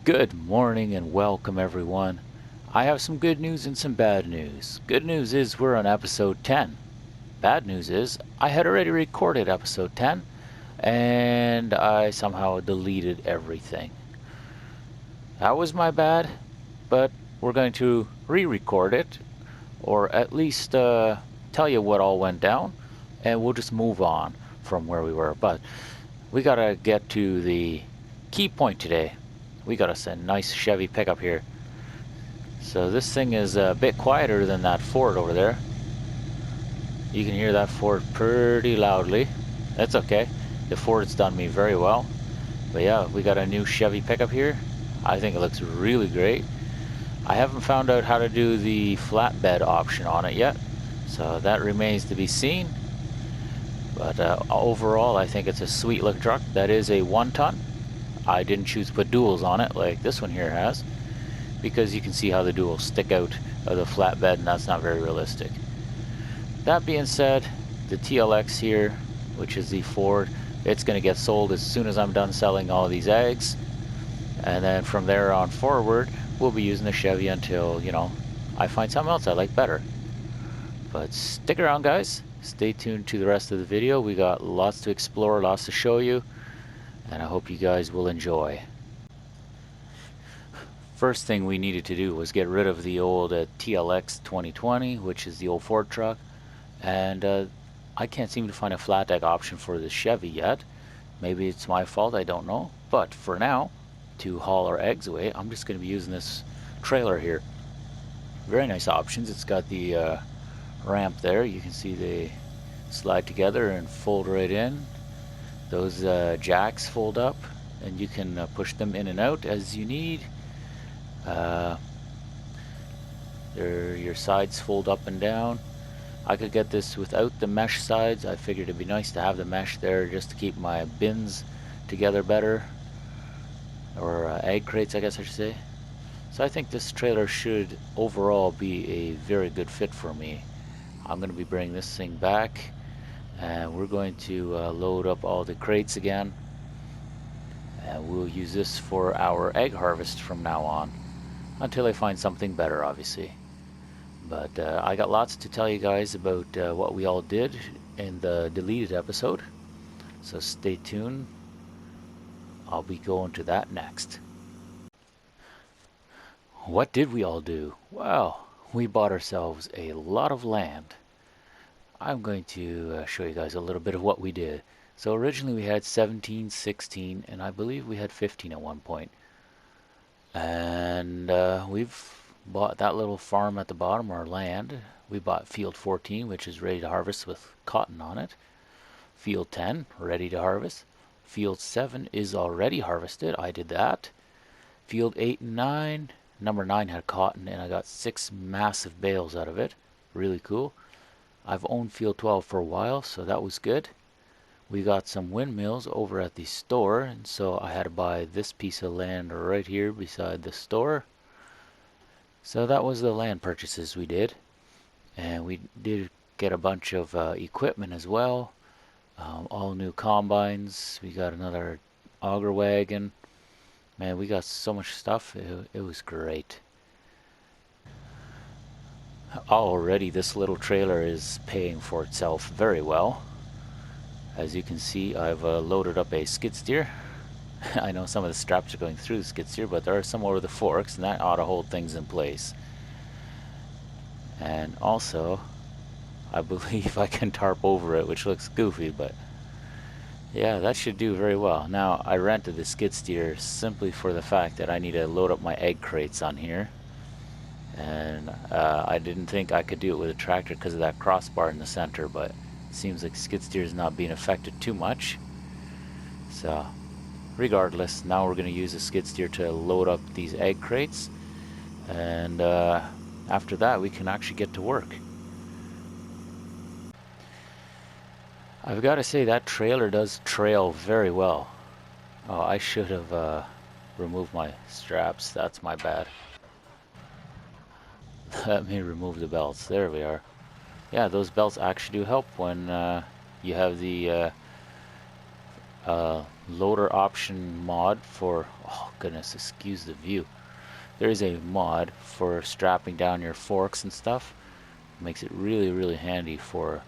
Good morning and welcome everyone. I have some good news and some bad news. Good news is we're on episode 10. Bad news is I had already recorded episode 10 and I somehow deleted everything. That was my bad, but we're going to re-record it or at least tell you what all went down and we'll just move on from where we were. But we gotta get to the key point today. We got us a nice Chevy pickup here. So this thing is a bit quieter than that Ford over there. You can hear that Ford pretty loudly. That's okay. The Ford's done me very well. But yeah, we got a new Chevy pickup here. I think it looks really great. I haven't found out how to do the flatbed option on it yet, so that remains to be seen. But overall, I think it's a sweet looking truck. That is a 1-ton. I didn't choose to put duals on it like this one here has, because you can see how the duals stick out of the flatbed and that's not very realistic. That being said, the TLX here, which is the Ford, it's going to get sold as soon as I'm done selling all these eggs, and then from there on forward we'll be using the Chevy until, you know, I find something else I like better. But stick around guys, stay tuned to the rest of the video. We got lots to explore, lots to show you, and I hope you guys will enjoy. First thing we needed to do was get rid of the old TLX 2020, which is the old Ford truck, and I can't seem to find a flat deck option for the Chevy yet. Maybe it's my fault, I don't know. But for now, to haul our eggs away, I'm just going to be using this trailer here. Very nice options. It's got the ramp there. You can see they slide together and fold right in. Those jacks fold up and you can push them in and out as you need. Your sides fold up and down. I could get this without the mesh sides. I figured it'd be nice to have the mesh there just to keep my bins together better, or egg crates I guess I should say. So I think this trailer should overall be a very good fit for me. I'm going to be bringing this thing back and we're going to load up all the crates again, and we'll use this for our egg harvest from now on, until I find something better obviously. But I got lots to tell you guys about what we all did in the deleted episode, so stay tuned. I'll be going to that next. What did we all do? Well, we bought ourselves a lot of land. I'm going to show you guys a little bit of what we did. So originally we had 17, 16, and I believe we had 15 at one point. And we've bought that little farm at the bottom, our land. We bought field 14, which is ready to harvest with cotton on it. Field 10, ready to harvest. Field 7 is already harvested. I did that. Field 8 and 9. Number 9 had cotton, and I got 6 massive bales out of it. Really cool. I've owned field 12 for a while, so that was good. We got some windmills over at the store, and so I had to buy this piece of land right here beside the store. So that was the land purchases we did. And we did get a bunch of equipment as well. All new combines. We got another auger wagon. Man, we got so much stuff. It was great. Already this little trailer is paying for itself very well. As you can see, I've loaded up a skid steer. I know some of the straps are going through the skid steer, but there are some over the forks, and that ought to hold things in place. And also, I believe I can tarp over it, which looks goofy, but yeah, that should do very well. Now, I rented the skid steer simply for the fact that I need to load up my egg crates on here. And I didn't think I could do it with a tractor because of that crossbar in the center, but it seems like skid steer is not being affected too much. So, regardless, now we're going to use the skid steer to load up these egg crates. And after that, we can actually get to work. I've got to say that trailer does trail very well. Oh, I should have removed my straps. That's my bad. Let me remove the belts. There we are. Yeah, those belts actually do help when you have the loader option mod for, oh goodness, excuse the view. There is a mod for strapping down your forks and stuff. Makes it really, really handy for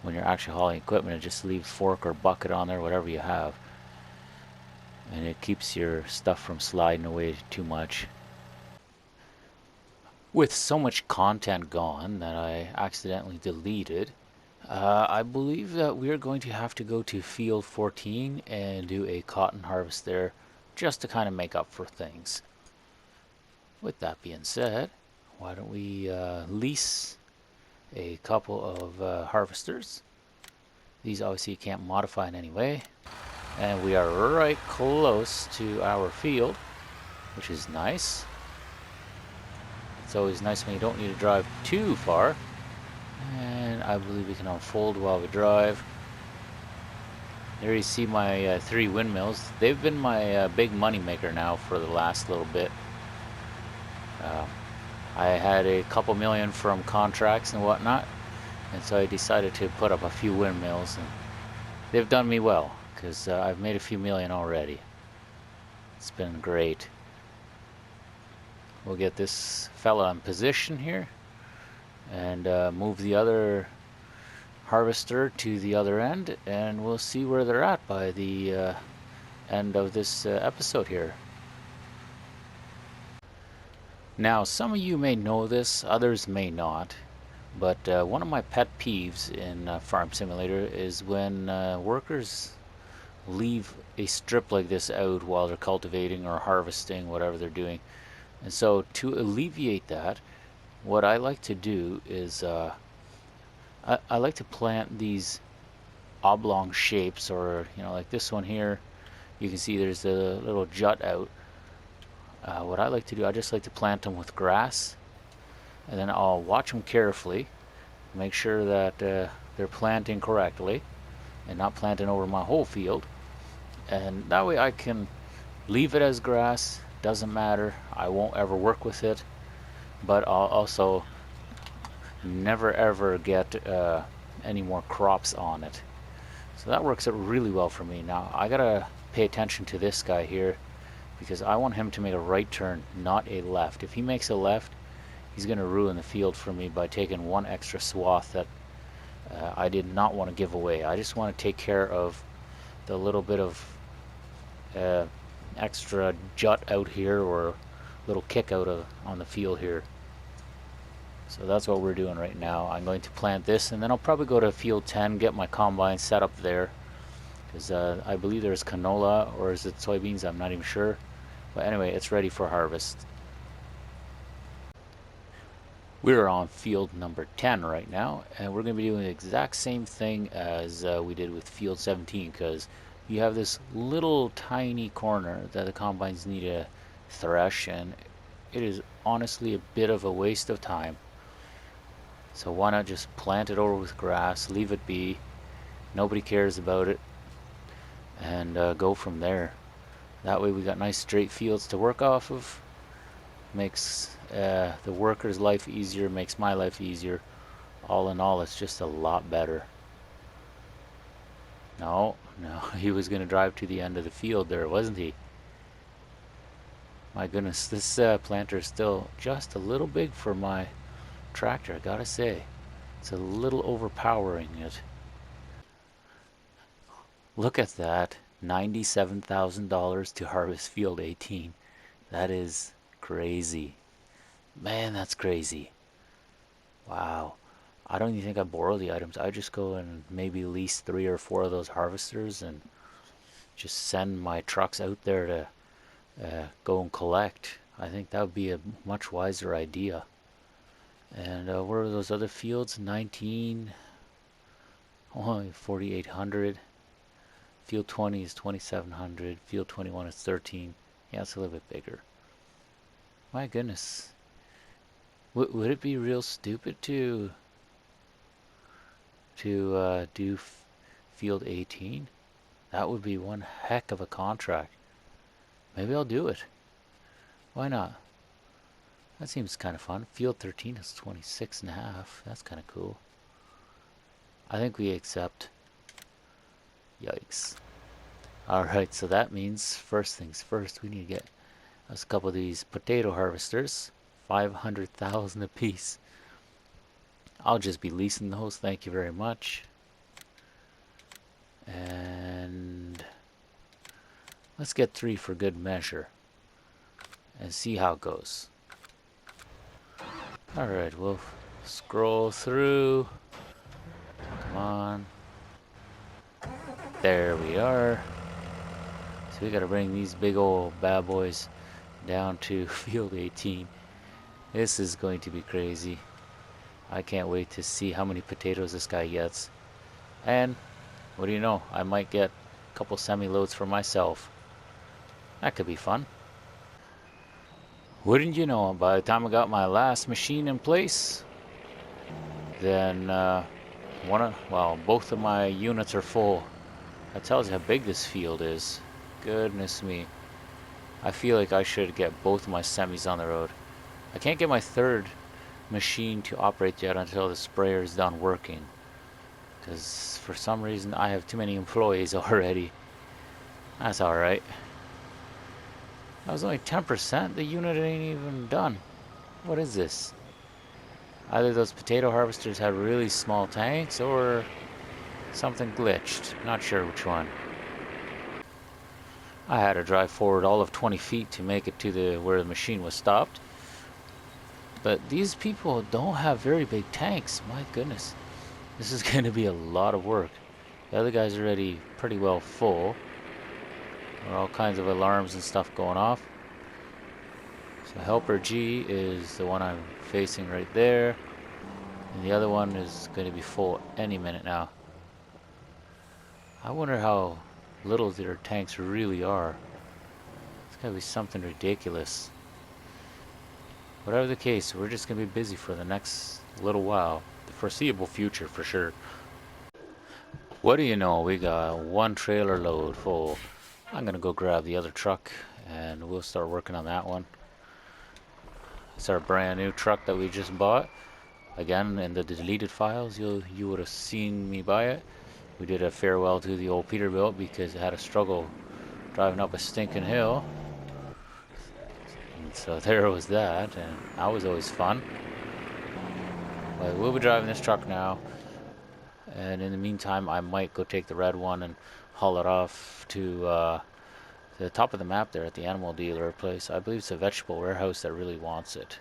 when you're actually hauling equipment, and just leave fork or bucket on there, whatever you have. And it keeps your stuff from sliding away too much. With so much content gone that I accidentally deleted, I believe that we're going to have to go to field 14 and do a cotton harvest there just to kind of make up for things. With that being said, why don't we lease a couple of harvesters. These obviously you can't modify in any way. And we are right close to our field, which is nice. It's always nice when you don't need to drive too far. And I believe we can unfold while we drive. There you see my 3 windmills. They've been my big money maker now for the last little bit. I had a couple million from contracts and whatnot, and so I decided to put up a few windmills, and they've done me well because I've made a few million already. It's been great. We'll get this fella in position here and move the other harvester to the other end, and we'll see where they're at by the end of this episode here. Now, some of you may know this, others may not, but one of my pet peeves in Farm Simulator is when workers leave a strip like this out while they're cultivating or harvesting, whatever they're doing. And so to alleviate that, what I like to do is I like to plant these oblong shapes, or like this one here. You can see there's a little jut out. What I like to do, I just like to plant them with grass, and then I'll watch them carefully, make sure that they're planting correctly and not planting over my whole field. And that way I can leave it as grass, doesn't matter, I won't ever work with it, but I'll also never ever get any more crops on it. So that works out really well for me. Now I gotta pay attention to this guy here, because I want him to make a right turn, not a left. If he makes a left, he's going to ruin the field for me by taking one extra swath that I did not want to give away. I just want to take care of the little bit of extra jut out here, or little kick out on the field here. So that's what we're doing right now. I'm going to plant this, and then I'll probably go to field 10, get my combine set up there, because I believe there's canola, or is it soybeans? I'm not even sure. But anyway, it's ready for harvest. We're on field number 10 right now, and we're going to be doing the exact same thing as we did with field 17, because you have this little tiny corner that the combines need to thresh, and it is honestly a bit of a waste of time. So why not just plant it over with grass, leave it be, nobody cares about it, and go from there. That way we got nice straight fields to work off of. Makes the worker's life easier, makes my life easier. All in all, it's just a lot better. No, he was going to drive to the end of the field there, wasn't he? My goodness, this planter is still just a little big for my tractor, I gotta say. It's a little overpowering it. Look at that. $97,000 to harvest field 18. That is crazy. Man, that's crazy. Wow. I don't even think I borrow the items. I just go and maybe lease 3 or 4 of those harvesters and just send my trucks out there to go and collect. I think that would be a much wiser idea. And where are those other fields? 19, oh, 4,800. Field 20 is 2,700. Field 21 is 13. Yeah, it's a little bit bigger. My goodness. Would it be real stupid to do field 18? That would be one heck of a contract. Maybe I'll do it. Why not? That seems kind of fun. Field 13 is 26 and a half. That's kind of cool. I think we accept. Yikes. Alright, so that means first things first, we need to get us a couple of these potato harvesters. 500,000 a piece. I'll just be leasing those, thank you very much. And let's get 3 for good measure and see how it goes. Alright, we'll scroll through. Come on. There we are. So we gotta bring these big old bad boys down to field 18. This is going to be crazy. I can't wait to see how many potatoes this guy gets. And what do you know? I might get a couple semi-loads for myself. That could be fun. Wouldn't you know, by the time I got my last machine in place, then both of my units are full. That tells you how big this field is. Goodness me. I feel like I should get both of my semis on the road. I can't get my third machine to operate yet until the sprayer is done working. Because for some reason I have too many employees already. That's alright. That was only 10%. The unit ain't even done. What is this? Either those potato harvesters have really small tanks or something glitched. Not sure which one. I had to drive forward all of 20 feet to make it to where the machine was stopped. But these people don't have very big tanks. My goodness. This is going to be a lot of work. The other guy's already pretty well full. There are all kinds of alarms and stuff going off. So helper G is the one I'm facing right there. And the other one is going to be full any minute now. I wonder how little their tanks really are. It's going to be something ridiculous. Whatever the case, we're just going to be busy for the next little while. The foreseeable future for sure. What do you know? We got one trailer load full. I'm going to go grab the other truck and we'll start working on that one. It's our brand new truck that we just bought. Again, in the deleted files, you would have seen me buy it. We did a farewell to the old Peterbilt because it had a struggle driving up a stinking hill. And so there was that, and that was always fun. But we'll be driving this truck now. And in the meantime, I might go take the red one and haul it off to the top of the map there at the animal dealer place. I believe it's a vegetable warehouse that really wants it.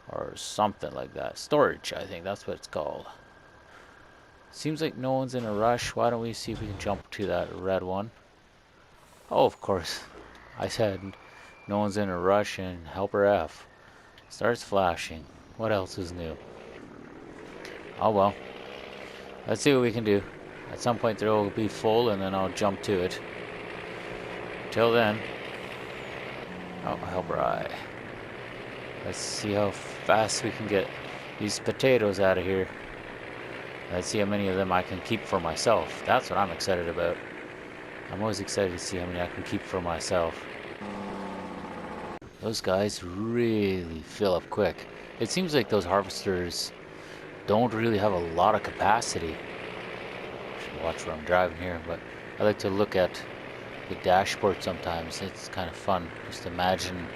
Or something like that. Storage, I think that's what it's called. Seems like no one's in a rush. Why don't we see if we can jump to that red one? Oh, of course. I said no one's in a rush and helper F starts flashing. What else is new? Oh well. Let's see what we can do. At some point there will be full and then I'll jump to it. Till then. Oh, helper I. Let's see how fast we can get these potatoes out of here. Let's see how many of them I can keep for myself. That's what I'm excited about. I'm always excited to see how many I can keep for myself. Those guys really fill up quick. It seems like those harvesters don't really have a lot of capacity. Should watch where I'm driving here, but I like to look at the dashboard sometimes. It's kind of fun. Just imagine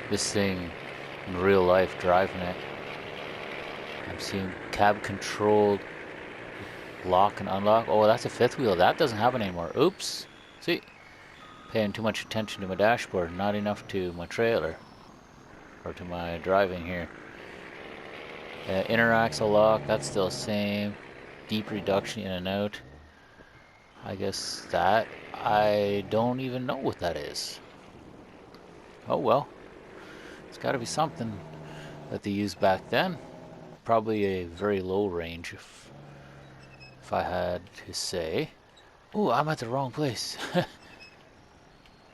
this thing in real life driving it. I'm seeing cab controlled lock and unlock. Oh, that's a fifth wheel. That doesn't happen anymore. Oops. See? Paying too much attention to my dashboard, not enough to my trailer. Or to my driving here. Inner axle lock, that's still the same. Deep reduction in and out. I guess that, I don't even know what that is. Oh well. It's gotta be something that they used back then. Probably a very low range if I had to say. Oh, I'm at the wrong place.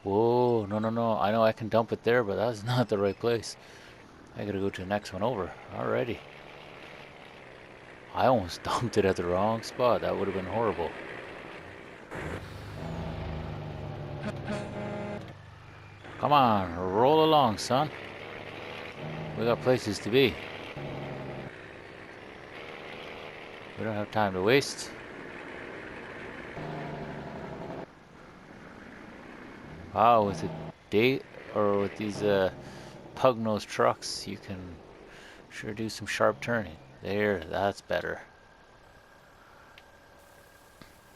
Whoa, no. I know I can dump it there, but that's not the right place. I gotta go to the next one over. Alrighty. I almost dumped it at the wrong spot. That would have been horrible. Come on, roll along, son. We got places to be. We don't have time to waste. Wow, with a date or with these pug-nosed trucks, you can sure do some sharp turning. There, that's better.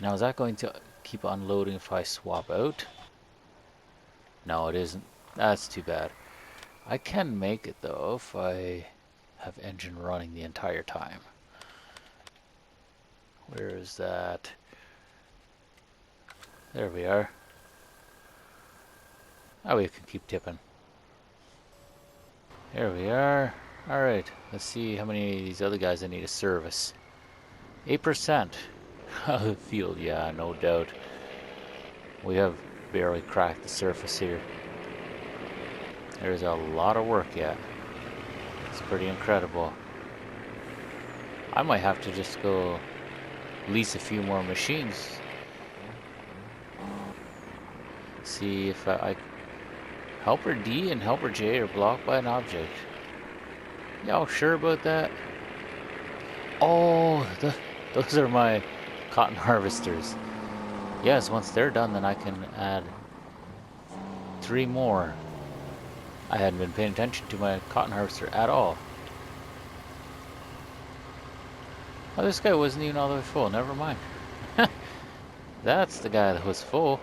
Now, is that going to keep unloading if I swap out? No, it isn't. That's too bad. I can make it though if I have engine running the entire time. Where is that? There we are. Oh, we can keep tipping. There we are. Alright, let's see how many of these other guys I need to service. 8%. Field, yeah, no doubt. We have barely cracked the surface here. There's a lot of work yet. It's pretty incredible. I might have to just go lease a few more machines. See if I Helper D and Helper J are blocked by an object. Y'all sure about that? Oh, those are my cotton harvesters. Yes, once they're done, then I can add 3 more. I hadn't been paying attention to my cotton harvester at all. Oh, this guy wasn't even all the way full. Never mind. That's the guy that was full.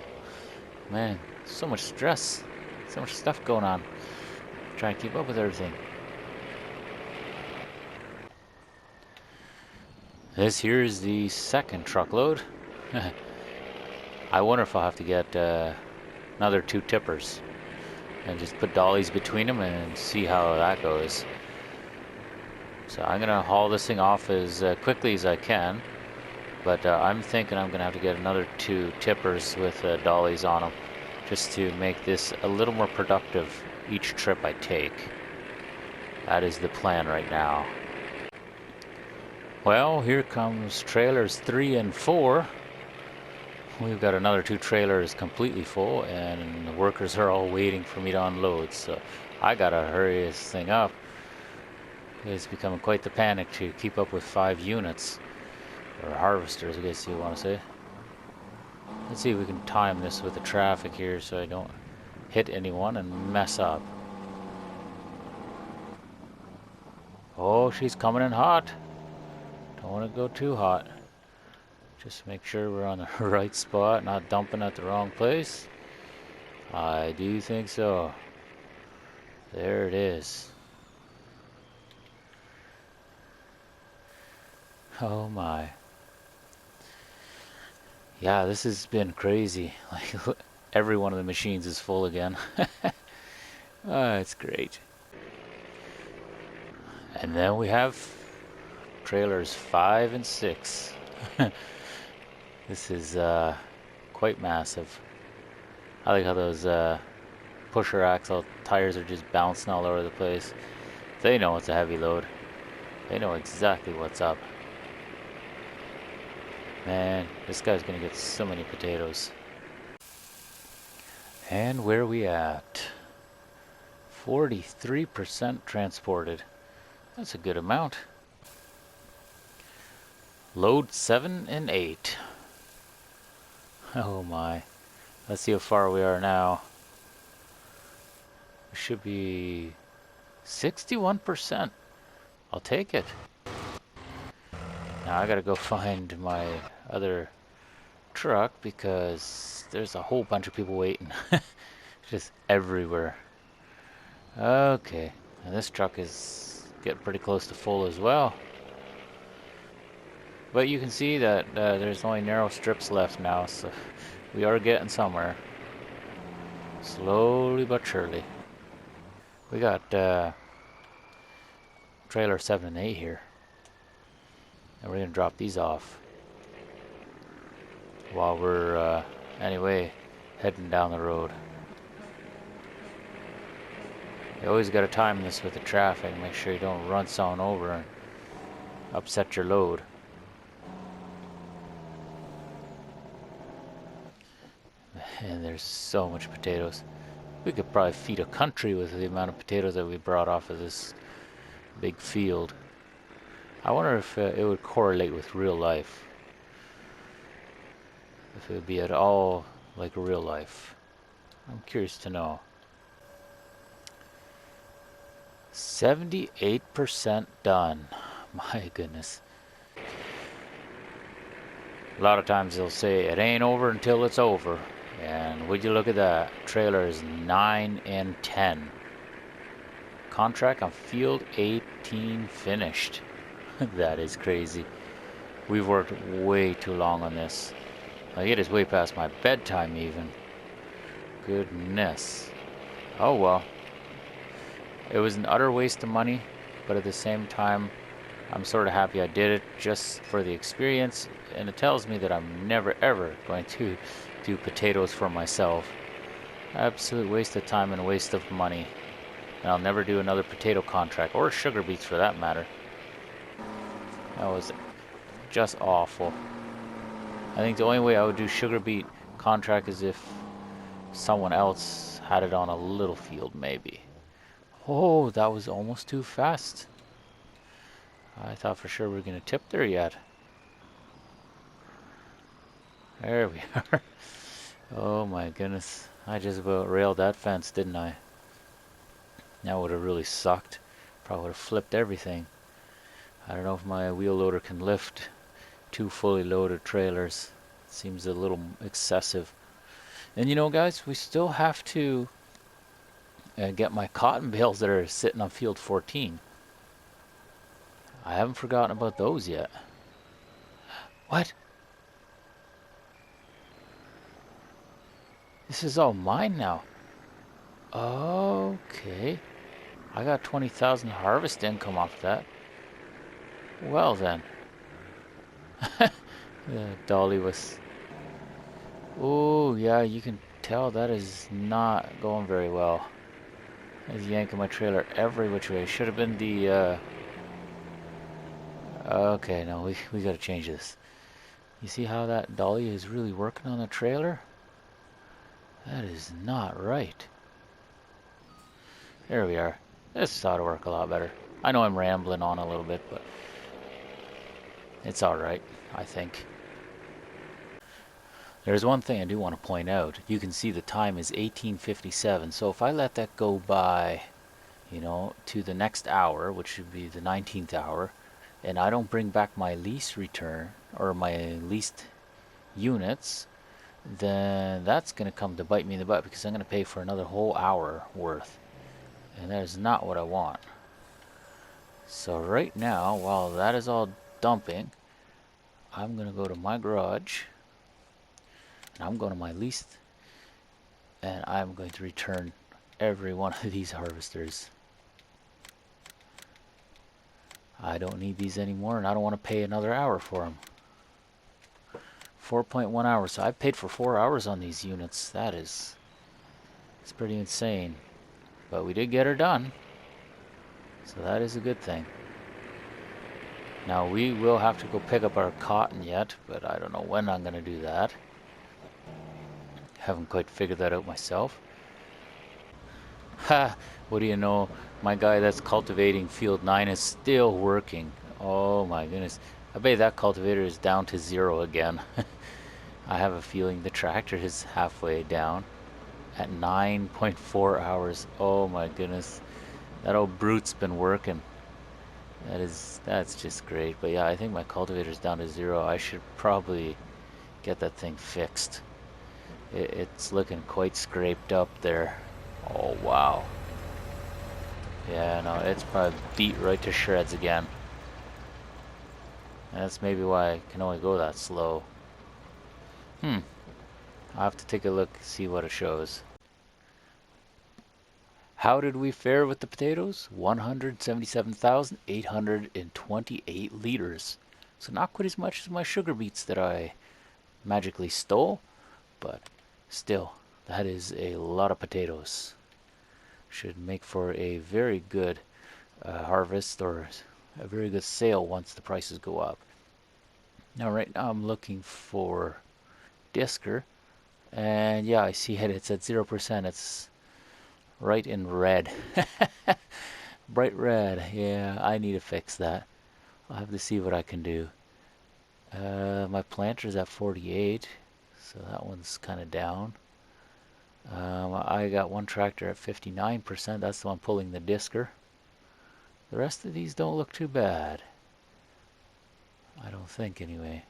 Man, so much stress. So much stuff going on. Trying to keep up with everything. This here is the second truckload. I wonder if I'll have to get another 2 tippers and just put dollies between them and see how that goes. So I'm gonna haul this thing off as quickly as I can, but I'm thinking I'm gonna have to get another 2 tippers with dollies on them just to make this a little more productive each trip I take. That is the plan right now. Well, here comes trailers 3 and 4. We've got another 2 trailers completely full, and the workers are all waiting for me to unload, so I gotta hurry this thing up. It's becoming quite the panic to keep up with 5 units, or harvesters, I guess you want to say. Let's see if we can time this with the traffic here so I don't hit anyone and mess up. Oh, she's coming in hot. Don't want to go too hot. Just make sure we're on the right spot, not dumping at the wrong place. I do think so. There it is. Oh my. Yeah, this has been crazy. Like, every one of the machines is full again. Oh, it's great. And then we have trailers 5 and 6. This is quite massive. I like how those pusher axle tires are just bouncing all over the place. They know it's a heavy load. They know exactly what's up. Man, this guy's gonna get so many potatoes. And where are we at? 43% transported. That's a good amount. Load 7 and 8. Oh my. Let's see how far we are now. We should be 61%. I'll take it. Now I gotta go find my other truck because there's a whole bunch of people waiting. Just everywhere. Okay. And this truck is getting pretty close to full as well. But you can see that there's only narrow strips left now, so we are getting somewhere. Slowly but surely. We got trailer 7 and 8 here. And we're going to drop these off while we're, anyway, heading down the road. You always got to time this with the traffic. Make sure you don't run someone over and upset your load. And there's so much potatoes. We could probably feed a country with the amount of potatoes that we brought off of this big field. I wonder if it would correlate with real life. If it would be at all like real life. I'm curious to know. 78% done. My goodness. A lot of times they'll say it ain't over until it's over. And would you look at that? Trailer is 9 and 10. Contract on field 18 finished. That is crazy. We've worked way too long on this. Like, it is way past my bedtime even. Goodness. Oh well. It was an utter waste of money, but at the same time, I'm sort of happy I did it just for the experience, and it tells me that I'm never ever going to do potatoes for myself. Absolute waste of time and waste of money. And I'll never do another potato contract, or sugar beets for that matter. That was just awful. I think the only way I would do sugar beet contract is if someone else had it on a little field, maybe. Oh, that was almost too fast. I thought for sure we were going to tip there yet. There we are. Oh my goodness. I just about railed that fence, didn't I? That would have really sucked. Probably would have flipped everything. I don't know if my wheel loader can lift 2 fully loaded trailers. It seems a little excessive. And you know, guys, we still have to get my cotton bales that are sitting on field 14. I haven't forgotten about those yet. What? This is all mine now. Okay. I got 20,000 harvest income off that. Well then. Dolly was... Oh, yeah, you can tell that is not going very well. He's yanking my trailer every which way. Should have been the, Okay, no, we gotta change this. You see how that dolly is really working on the trailer? That is not right. There we are. This ought to work a lot better. I know I'm rambling on a little bit, but it's alright, I think. There's one thing I do want to point out. You can see the time is 18:57, so if I let that go by, you know, to the next hour, which should be the 19th hour, and I don't bring back my lease return, or my leased units, then that's going to come to bite me in the butt, because I'm going to pay for another whole hour worth. And that is not what I want. So right now, while that is all dumping, I'm going to go to my garage, and I'm going to my lease, and I'm going to return every one of these harvesters. I don't need these anymore, and I don't want to pay another hour for them. 4.1 hours. So I paid for 4 hours on these units. It's pretty insane. But we did get her done, so that is a good thing. Now we will have to go pick up our cotton yet, but I don't know when I'm going to do that. Haven't quite figured that out myself. Ha! What do you know? My guy that's cultivating field 9 is still working. Oh my goodness. I bet that cultivator is down to 0 again. I have a feeling the tractor is halfway down at 9.4 hours. Oh my goodness. That old brute's been working. That's just great. But yeah, I think my cultivator's down to 0. I should probably get that thing fixed. It's looking quite scraped up there. Oh wow. Yeah, no, it's probably beat right to shreds again. And that's maybe why I can only go that slow. I'll have to take a look, see what it shows. How did we fare with the potatoes? 177,828 liters. So not quite as much as my sugar beets that I magically stole, but still, that is a lot of potatoes. Should make for a very good harvest, or a very good sale once the prices go up. Now right now I'm looking for Disker, and yeah, I see it. It's at 0%. It's right in red. Bright red. Yeah, I need to fix that. I'll have to see what I can do. My planter's at 48, so that one's kind of down. I got one tractor at 59%. That's the one pulling the discer. The rest of these don't look too bad. I don't think, anyway.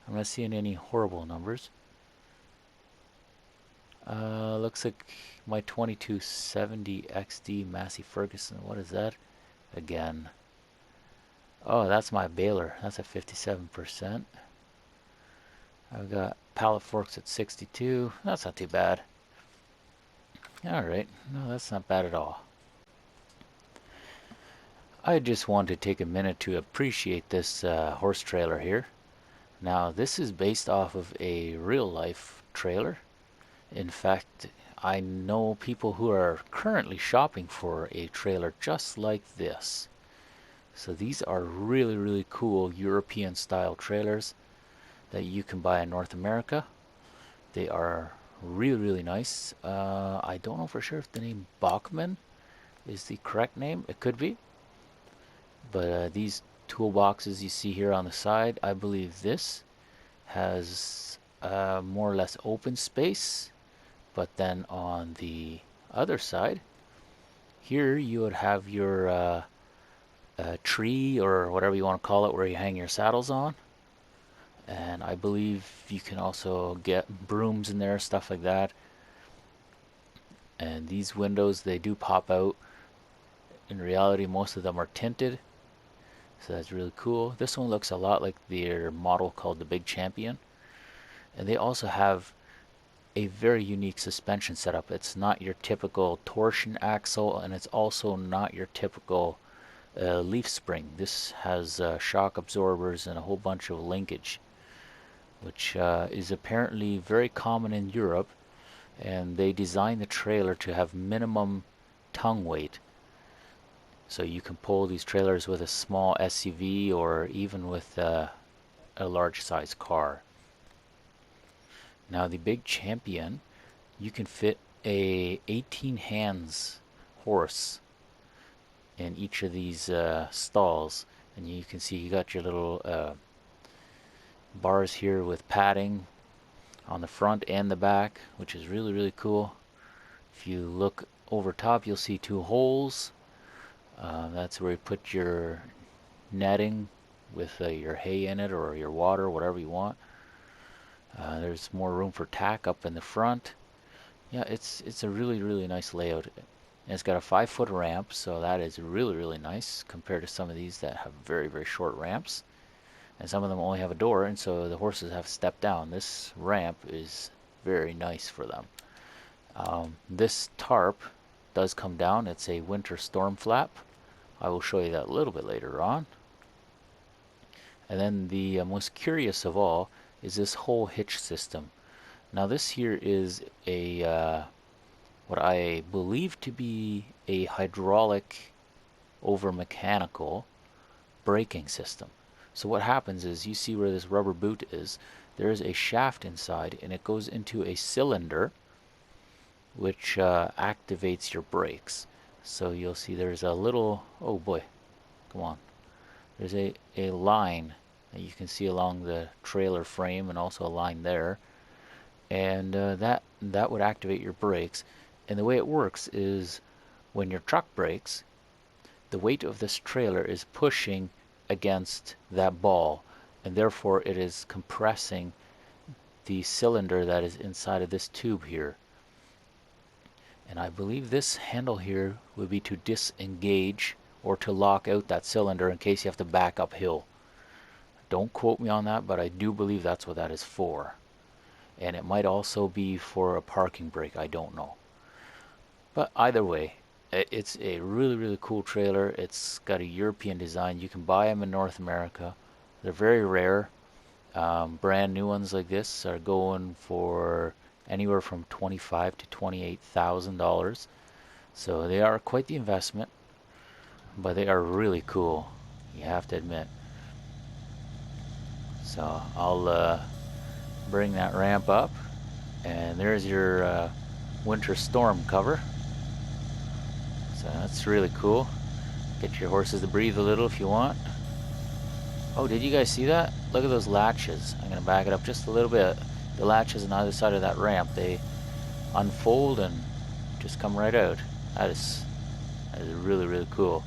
I'm not seeing any horrible numbers. Looks like my 2270 XD Massey Ferguson. What is that? Again. Oh, that's my baler. That's at 57%. I've got pallet forks at 62. That's not too bad. Alright. No, that's not bad at all. I just wanted to take a minute to appreciate this horse trailer here. Now, this is based off of a real life trailer. In fact, I know people who are currently shopping for a trailer just like this. So these are really, really cool European style trailers that you can buy in North America. They are really, really nice. I don't know for sure if the name Bockmann is the correct name. It could be. But these toolboxes you see here on the side, I believe this has more or less open space. But then on the other side, here you would have your tree or whatever you want to call it where you hang your saddles on. And I believe you can also get brooms in there, stuff like that. And these windows, they do pop out. In reality, most of them are tinted. So that's really cool. This one looks a lot like their model called the Big Champion. And they also have a very unique suspension setup. It's not your typical torsion axle, and it's also not your typical leaf spring. This has shock absorbers and a whole bunch of linkage, which is apparently very common in Europe. And they designed the trailer to have minimum tongue weight. So you can pull these trailers with a small SUV or even with a large size car. Now the Big Champion, you can fit a 18 hands horse in each of these stalls. And you can see you got your little bars here with padding on the front and the back, which is really, really cool. If you look over top, you'll see two holes. That's where you put your netting with your hay in it or your water, whatever you want. There's more room for tack up in the front. Yeah, it's a really, really nice layout. And it's got a 5-foot ramp, so that is really, really nice compared to some of these that have very, very short ramps. And some of them only have a door, and so the horses have to step down. This ramp is very nice for them. This tarp does come down. It's a winter storm flap. I will show you that a little bit later on. And then the most curious of all is this whole hitch system. Now this here is a what I believe to be a hydraulic over mechanical braking system. So what happens is, you see where this rubber boot is, there is a shaft inside and it goes into a cylinder which activates your brakes. So you'll see there's a little, oh boy, come on, there's a line that you can see along the trailer frame, and also a line there, and that would activate your brakes. And the way it works is, when your truck brakes, the weight of this trailer is pushing against that ball, and therefore it is compressing the cylinder that is inside of this tube here. And I believe this handle here would be to disengage or to lock out that cylinder in case you have to back uphill. Don't quote me on that, but I do believe that's what that is for. And it might also be for a parking brake, I don't know. But either way, it's a really, really cool trailer. It's got a European design. You can buy them in North America. They're very rare. Brand new ones like this are going for anywhere from $25,000 to $28,000. So they are quite the investment, but they are really cool, you have to admit. So I'll bring that ramp up, and there's your winter storm cover. So that's really cool. Get your horses to breathe a little if you want. Oh, did you guys see that? Look at those latches. I'm going to back it up just a little bit. The latches on either side of that ramp, they unfold and just come right out. That is really, really cool.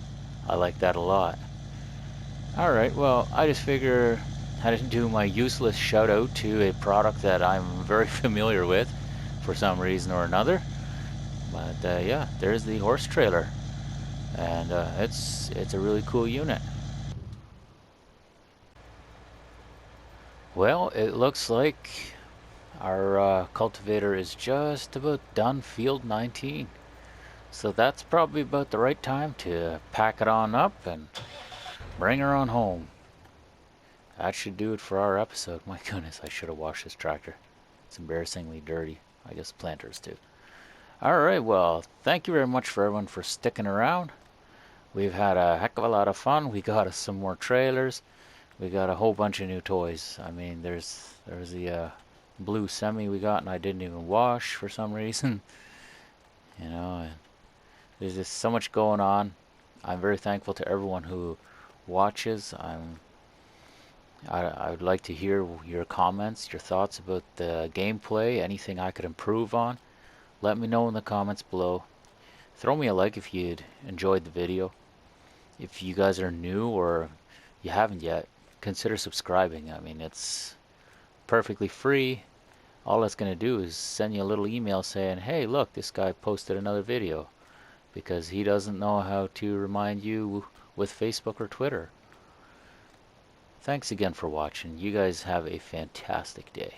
I like that a lot. Alright, well, I just figure I didn't do my useless shout out to a product that I'm very familiar with for some reason or another. But yeah, there's the horse trailer. And it's a really cool unit. Well, it looks like our cultivator is just about done field 19. So that's probably about the right time to pack it on up and bring her on home. That should do it for our episode. My goodness, I should have washed this tractor. It's embarrassingly dirty. I guess planters too. Alright, well, thank you very much for everyone for sticking around. We've had a heck of a lot of fun. We got us some more trailers. We got a whole bunch of new toys. I mean, there's the blue semi we got and I didn't even wash for some reason. You know, and there's just so much going on. I'm very thankful to everyone who watches. I would like to hear your comments, your thoughts about the gameplay, anything I could improve on. Let me know in the comments below. Throw me a like if you'd enjoyed the video. If you guys are new or you haven't yet, consider subscribing. I mean, it's perfectly free. All it's going to do is send you a little email saying, hey, look, this guy posted another video, because he doesn't know how to remind you with Facebook or Twitter. Thanks again for watching. You guys have a fantastic day.